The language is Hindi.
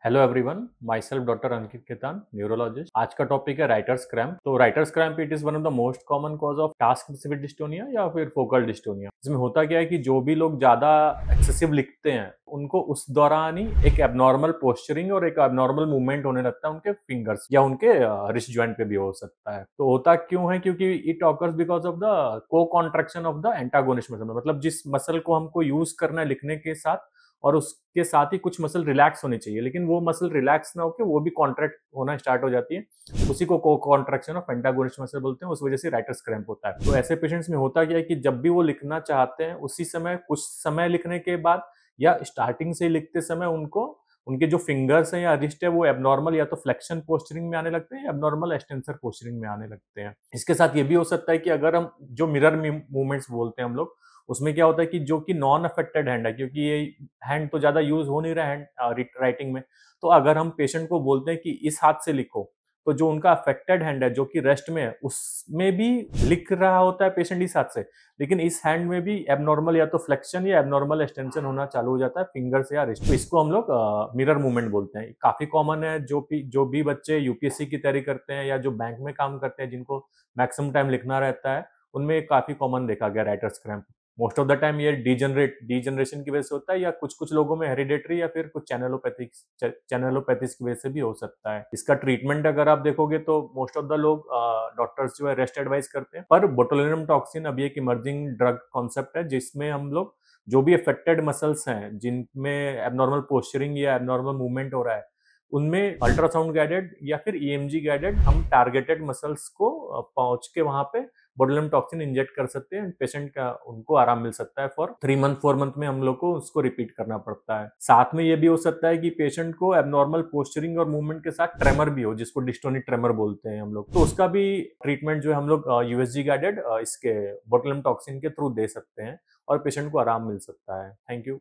Hello everyone, my self doctor Ankit Khetan, neurologist. आज का टॉपिक है राइटर्स क्रैम्प। तो writer's cramp it is one of the most common cause of task specific dystonia या फिर फोकल डिस्टोनिया। इसमें होता क्या है कि जो भी लोग ज्यादा एक्सेसिव लिखते हैं उनको उस दौरान ही एक एबनॉर्मल पोस्चरिंग और एक एबनॉर्मल मूवमेंट होने लगता है उनके फिंगर्स या उनके रिस्ट जॉइंट पे भी हो सकता है। तो होता क्यों है? क्योंकि it occurs because of the co contraction of the antagonist muscle. मतलब जिस मसल को हमको यूज करना है लिखने के साथ और उसके साथ ही कुछ मसल रिलैक्स होनी चाहिए, लेकिन वो मसल रिलैक्स ना होकर वो भी कॉन्ट्रैक्ट होना स्टार्ट हो जाती है। उसी को कॉन्ट्रैक्शन ऑफ एंटागोनिस्ट मसल बोलते हैं। उस वजह से राइटर्स क्रैम्प होता है। तो ऐसे पेशेंट्स में होता क्या है कि जब भी वो लिखना चाहते हैं उसी समय कुछ समय लिखने के बाद या स्टार्टिंग से लिखते समय उनको उनके जो फिंगर्स हैं या रिस्ट है वो एबनॉर्मल या तो फ्लेक्शन पोस्चरिंग में आने लगते हैं या एबनॉर्मल एक्सटेंसर पोस्चरिंग में आने लगते हैं। इसके साथ ये भी हो सकता है कि अगर हम जो मिरर मूवमेंट्स बोलते हैं हम लोग, उसमें क्या होता है कि जो कि नॉन अफेक्टेड हैंड है, क्योंकि ये हैंड तो ज्यादा यूज हो नहीं रहा है राइटिंग में। तो अगर हम पेशेंट को बोलते हैं कि इस हाथ से लिखो, तो जो उनका अफेक्टेड हैंड है जो कि रेस्ट में है उसमें भी लिख रहा होता है पेशेंट इस हाथ से, लेकिन इस हैंड में भी एबनॉर्मल या तो फ्लेक्शन या एबनॉर्मल एक्सटेंशन होना चालू हो जाता है फिंगर से या रिस्ट। तो इसको हम लोग मिरर मूवमेंट बोलते हैं। काफी कॉमन है। जो भी बच्चे यूपीएससी की तैयारी करते हैं या जो बैंक में काम करते हैं जिनको मैक्सिमम टाइम लिखना रहता है, उनमें काफी कॉमन देखा गया writers cramp. Most of the time ये डीजनरेशन की वजह से होता है या कुछ कुछ लोगों में हेरिडेटरी या फिर कुछ चैनलोपैथीज की वजह से भी हो सकता है। इसका ट्रीटमेंट अगर आप देखोगे तो मोस्ट ऑफ द लोग डॉक्टर्स जो है रेस्ट एडवाइस करते हैं, पर बोटुलिनम टॉक्सिन अभी एक इमर्जिंग ड्रग कॉन्सेप्ट है जिसमें हम लोग जो भी अफेक्टेड मसल्स हैं जिनमें एबनॉर्मल पोस्चरिंग या एबनॉर्मल मूवमेंट हो रहा है, उनमें अल्ट्रासाउंड गाइडेड या फिर ईएमजी गाइडेड हम टारगेटेड मसल्स को पहुंच के वहां पे बोटुलिनम टॉक्सिन इंजेक्ट कर सकते हैं। पेशेंट का उनको आराम मिल सकता है फॉर 3 मंथ 4 मंथ में हम लोग को उसको रिपीट करना पड़ता है। साथ में ये भी हो सकता है कि पेशेंट को एबनॉर्मल पोस्चरिंग और मूवमेंट के साथ ट्रेमर भी हो, जिसको डिस्टोनिक ट्रेमर बोलते हैं हम लोग। तो उसका भी ट्रीटमेंट जो है हम लोग यूएसजी गाइडेड इसके बोटुलिनम टॉक्सिन के थ्रू दे सकते हैं और पेशेंट को आराम मिल सकता है। Thank you.